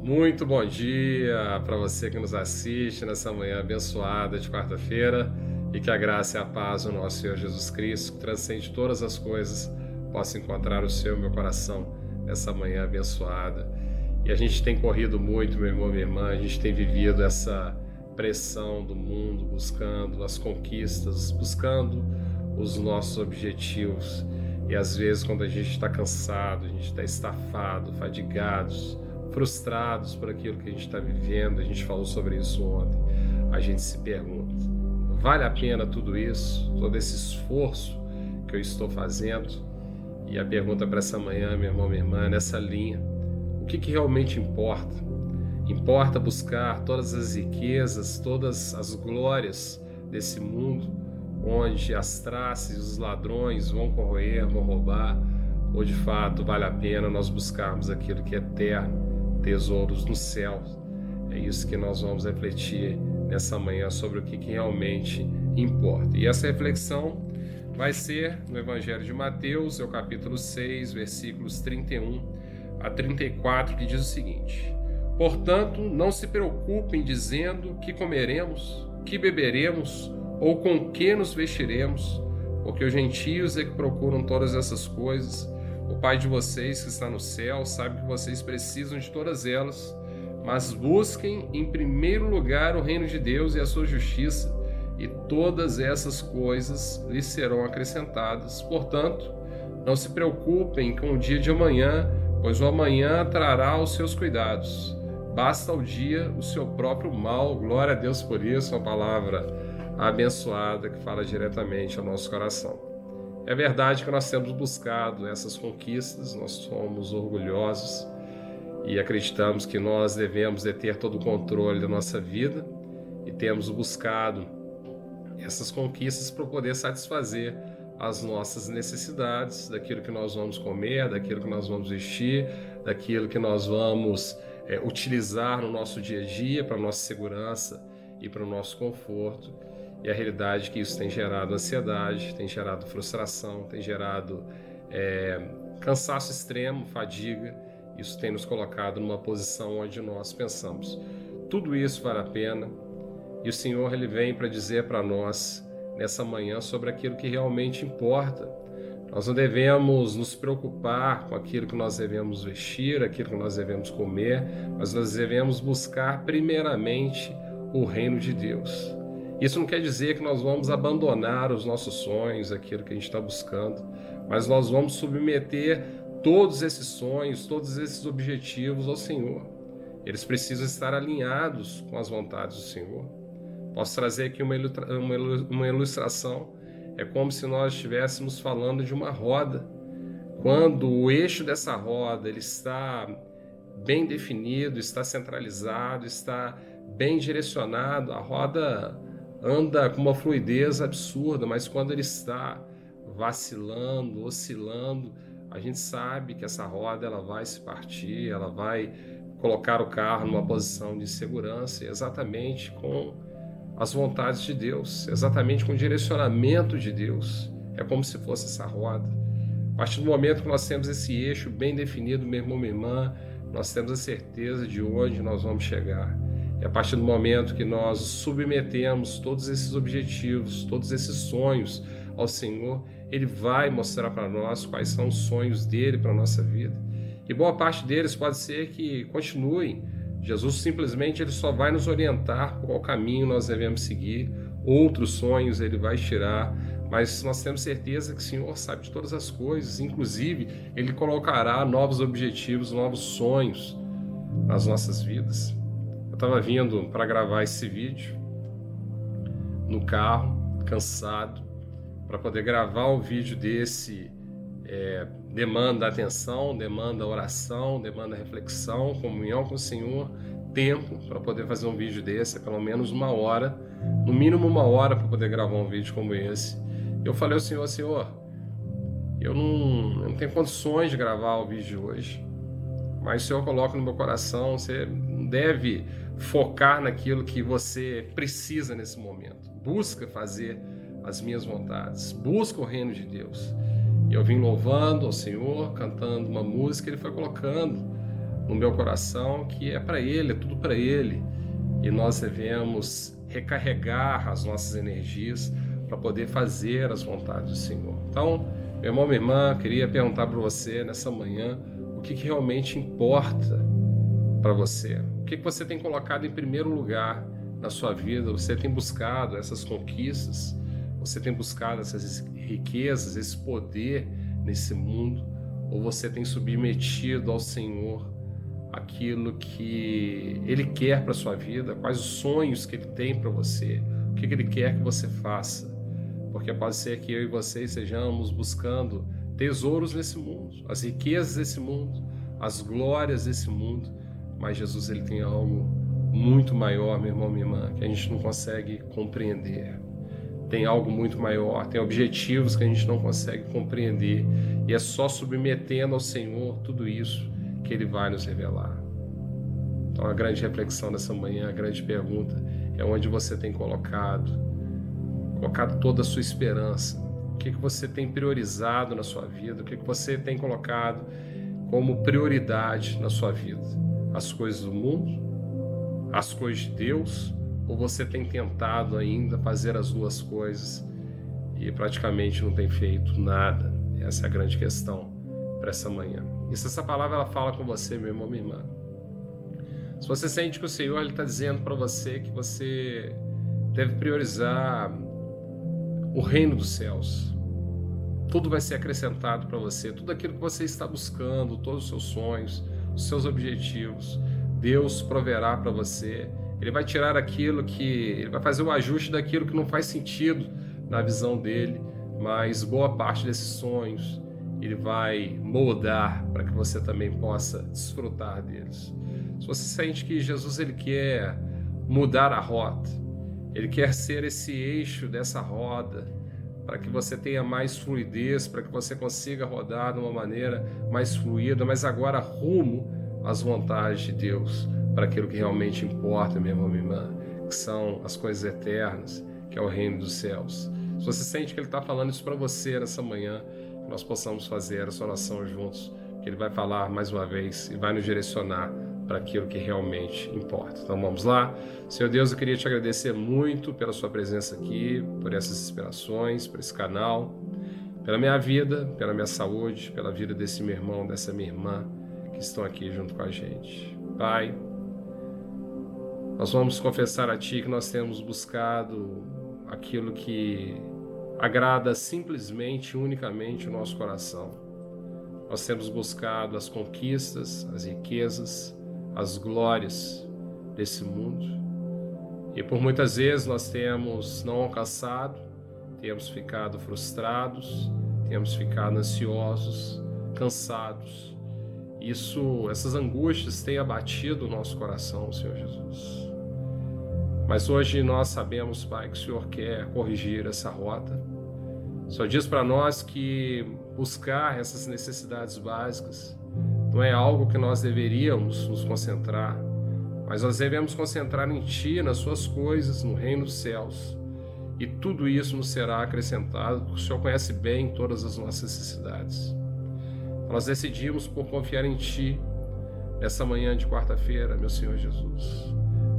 Muito bom dia para você que nos assiste nessa manhã abençoada de quarta-feira e que a graça e a paz do nosso Senhor Jesus Cristo, que transcende todas as coisas, possa encontrar o seu e o meu coração nessa manhã abençoada. E a gente tem corrido muito, meu irmão, minha irmã, a gente tem vivido essa pressão do mundo, buscando as conquistas, buscando os nossos objetivos. E às vezes, quando a gente está cansado, a gente está estafado, fadigados, frustrados por aquilo que a gente está vivendo, a gente falou sobre isso ontem, a gente se pergunta, vale a pena tudo isso, todo esse esforço que eu estou fazendo? E a pergunta para essa manhã, meu irmão, minha irmã, nessa linha, o que realmente importa? Importa buscar todas as riquezas, todas as glórias desse mundo, onde as traças e os ladrões vão corroer, vão roubar, ou de fato vale a pena nós buscarmos aquilo que é eterno, tesouros no céu? É isso que nós vamos refletir nessa manhã sobre o que realmente importa. E essa reflexão vai ser no Evangelho de Mateus, é o capítulo 6, versículos 31 a 34, que diz o seguinte: portanto, não se preocupem dizendo que comeremos, que beberemos ou com que nos vestiremos, porque os gentios é que procuram todas essas coisas. O Pai de vocês que está no céu sabe que vocês precisam de todas elas, mas busquem em primeiro lugar o reino de Deus e a sua justiça, e todas essas coisas lhes serão acrescentadas. Portanto, não se preocupem com o dia de amanhã, pois o amanhã trará os seus cuidados. Basta ao dia o seu próprio mal. Glória a Deus por isso, uma palavra abençoada que fala diretamente ao nosso coração. É verdade que nós temos buscado essas conquistas, nós somos orgulhosos e acreditamos que nós devemos ter todo o controle da nossa vida e temos buscado essas conquistas para poder satisfazer as nossas necessidades, daquilo que nós vamos comer, daquilo que nós vamos vestir, daquilo que nós vamos utilizar no nosso dia a dia para a nossa segurança e para o nosso conforto. E a realidade é que isso tem gerado ansiedade, tem gerado frustração, tem gerado cansaço extremo, fadiga. Isso tem nos colocado numa posição onde nós pensamos, tudo isso vale a pena? E o Senhor, Ele vem para dizer para nós nessa manhã sobre aquilo que realmente importa. Nós não devemos nos preocupar com aquilo que nós devemos vestir, aquilo que nós devemos comer, mas nós devemos buscar primeiramente o reino de Deus. Isso não quer dizer que nós vamos abandonar os nossos sonhos, aquilo que a gente está buscando, mas nós vamos submeter todos esses sonhos, todos esses objetivos ao Senhor. Eles precisam estar alinhados com as vontades do Senhor. Posso trazer aqui uma ilustração. É como se nós estivéssemos falando de uma roda. Quando o eixo dessa roda ele está bem definido, está centralizado, está bem direcionado, a roda anda com uma fluidez absurda, mas quando ele está vacilando, oscilando, a gente sabe que essa roda ela vai se partir, ela vai colocar o carro numa posição de insegurança, exatamente com as vontades de Deus, exatamente com o direcionamento de Deus. É como se fosse essa roda. A partir do momento que nós temos esse eixo bem definido, meu irmão, minha irmã, nós temos a certeza de onde nós vamos chegar. E a partir do momento que nós submetemos todos esses objetivos, todos esses sonhos ao Senhor, Ele vai mostrar para nós quais são os sonhos dele para a nossa vida. E boa parte deles pode ser que continuem. Jesus simplesmente ele só vai nos orientar por qual caminho nós devemos seguir. Outros sonhos Ele vai tirar, mas nós temos certeza que o Senhor sabe de todas as coisas. Inclusive, Ele colocará novos objetivos, novos sonhos nas nossas vidas. Eu estava vindo para gravar esse vídeo no carro, cansado, para poder gravar um vídeo desse. Demanda atenção, demanda oração, demanda reflexão, comunhão com o Senhor, tempo para poder fazer um vídeo desse, pelo menos uma hora, no mínimo uma hora para poder gravar um vídeo como esse. Eu falei ao Senhor, Senhor, eu não tenho condições de gravar o vídeo de hoje, mas o Senhor coloca no meu coração, você deve focar naquilo que você precisa nesse momento. Busca fazer as minhas vontades, busca o reino de Deus. E eu vim louvando ao Senhor, cantando uma música, Ele foi colocando no meu coração que é para Ele, é tudo para Ele, e nós devemos recarregar as nossas energias para poder fazer as vontades do Senhor. Então, meu irmão, minha irmã, queria perguntar para você nessa manhã o que realmente importa para você. O que você tem colocado em primeiro lugar na sua vida? Você tem buscado essas conquistas? Você tem buscado essas riquezas, esse poder nesse mundo? Ou você tem submetido ao Senhor aquilo que Ele quer para a sua vida? Quais os sonhos que Ele tem para você? O que Ele quer que você faça? Porque pode ser que eu e você estejamos buscando tesouros nesse mundo, as riquezas desse mundo, as glórias desse mundo, mas Jesus ele tem algo muito maior, meu irmão, minha irmã, que a gente não consegue compreender. Tem algo muito maior, tem objetivos que a gente não consegue compreender, e é só submetendo ao Senhor tudo isso que Ele vai nos revelar. Então a grande reflexão dessa manhã, a grande pergunta é onde você tem colocado toda a sua esperança. O que você tem priorizado na sua vida? O que você tem colocado como prioridade na sua vida? As coisas do mundo? As coisas de Deus? Ou você tem tentado ainda fazer as duas coisas e praticamente não tem feito nada? Essa é a grande questão para essa manhã. E se essa palavra ela fala com você, meu irmão, minha irmã, se você sente que o Senhor está dizendo para você que você deve priorizar o reino dos céus, tudo vai ser acrescentado para você, tudo aquilo que você está buscando, todos os seus sonhos, os seus objetivos, Deus proverá para você. Ele vai tirar ele vai fazer o ajuste daquilo que não faz sentido na visão dele, mas boa parte desses sonhos Ele vai moldar para que você também possa desfrutar deles. Se você sente que Jesus ele quer mudar a rota, Ele quer ser esse eixo dessa roda, para que você tenha mais fluidez, para que você consiga rodar de uma maneira mais fluida, mas agora rumo às vontades de Deus, para aquilo que realmente importa, meu irmão, minha irmã, que são as coisas eternas, que é o reino dos céus. Se você sente que Ele está falando isso para você nessa manhã, que nós possamos fazer essa oração juntos, que Ele vai falar mais uma vez e vai nos direcionar para aquilo que realmente importa. Então vamos lá. Senhor Deus, eu queria te agradecer muito pela sua presença aqui, por essas inspirações, por esse canal, pela minha vida, pela minha saúde, pela vida desse meu irmão, dessa minha irmã que estão aqui junto com a gente. Pai, nós vamos confessar a Ti que nós temos buscado aquilo que agrada simplesmente, unicamente o nosso coração. Nós temos buscado as conquistas, as riquezas, as glórias desse mundo. E por muitas vezes nós temos não alcançado, temos ficado frustrados, temos ficado ansiosos, cansados. Essas angústias têm abatido o nosso coração, Senhor Jesus. Mas hoje nós sabemos, Pai, que o Senhor quer corrigir essa rota. Só diz para nós que buscar essas necessidades básicas não é algo que nós deveríamos nos concentrar, mas nós devemos concentrar em Ti, nas Suas coisas, no reino dos céus. E tudo isso nos será acrescentado, porque o Senhor conhece bem todas as nossas necessidades. Nós decidimos por confiar em Ti nessa manhã de quarta-feira, meu Senhor Jesus.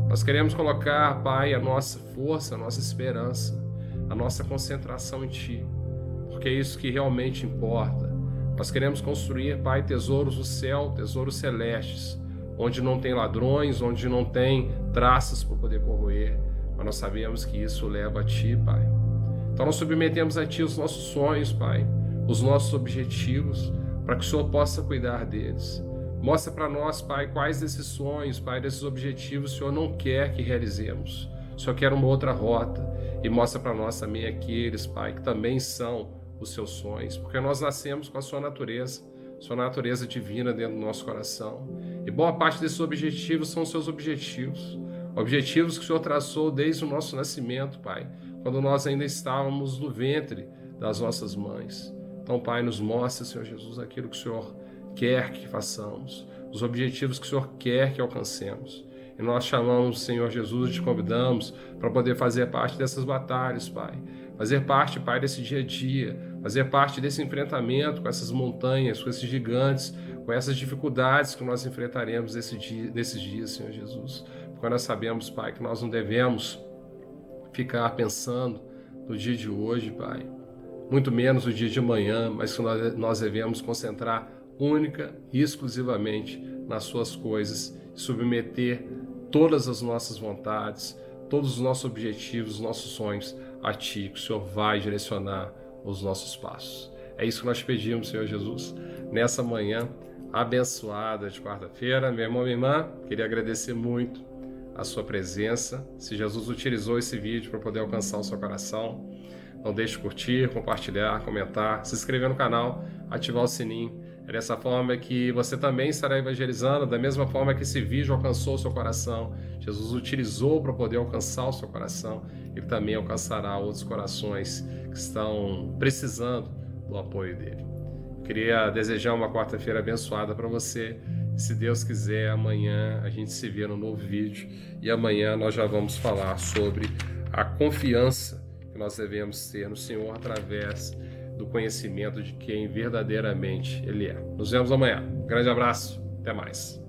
Nós queremos colocar, Pai, a nossa força, a nossa esperança, a nossa concentração em Ti, porque é isso que realmente importa. Nós queremos construir, Pai, tesouros do céu, tesouros celestes, onde não tem ladrões, onde não tem traças para poder corroer, mas nós sabemos que isso leva a Ti, Pai. Então nós submetemos a Ti os nossos sonhos, Pai, os nossos objetivos, para que o Senhor possa cuidar deles. Mostra para nós, Pai, quais desses sonhos, Pai, desses objetivos o Senhor não quer que realizemos. O Senhor quer uma outra rota. E mostra para nós também aqueles, Pai, que também são os Seus sonhos, porque nós nascemos com a Sua natureza divina dentro do nosso coração. E boa parte desses objetivos são os Seus objetivos. Objetivos que o Senhor traçou desde o nosso nascimento, Pai, quando nós ainda estávamos no ventre das nossas mães. Então, Pai, nos mostra, Senhor Jesus, aquilo que o Senhor quer que façamos, os objetivos que o Senhor quer que alcancemos. E nós chamamos, Senhor Jesus, te convidamos para poder fazer parte dessas batalhas, Pai. Fazer parte, Pai, desse dia a dia, fazer parte desse enfrentamento com essas montanhas, com esses gigantes, com essas dificuldades que nós enfrentaremos nesses dias, Senhor Jesus. Porque nós sabemos, Pai, que nós não devemos ficar pensando no dia de hoje, Pai, muito menos no dia de amanhã, mas que nós devemos concentrar única e exclusivamente nas suas coisas, submeter todas as nossas vontades, todos os nossos objetivos, os nossos sonhos a Ti, que o Senhor vai direcionar os nossos passos. É isso que nós pedimos, Senhor Jesus, nessa manhã abençoada de quarta-feira. Meu irmão, minha irmã, queria agradecer muito a sua presença. Se Jesus utilizou esse vídeo para poder alcançar o seu coração, não deixe de curtir, compartilhar, comentar, se inscrever no canal, ativar o sininho. É dessa forma que você também estará evangelizando, da mesma forma que esse vídeo alcançou o seu coração. Jesus utilizou para poder alcançar o seu coração. Ele também alcançará outros corações que estão precisando do apoio dele. Queria desejar uma quarta-feira abençoada para você. Se Deus quiser, amanhã a gente se vê no novo vídeo. E amanhã nós já vamos falar sobre a confiança que nós devemos ter no Senhor através do conhecimento de quem verdadeiramente Ele é. Nos vemos amanhã. Um grande abraço. Até mais.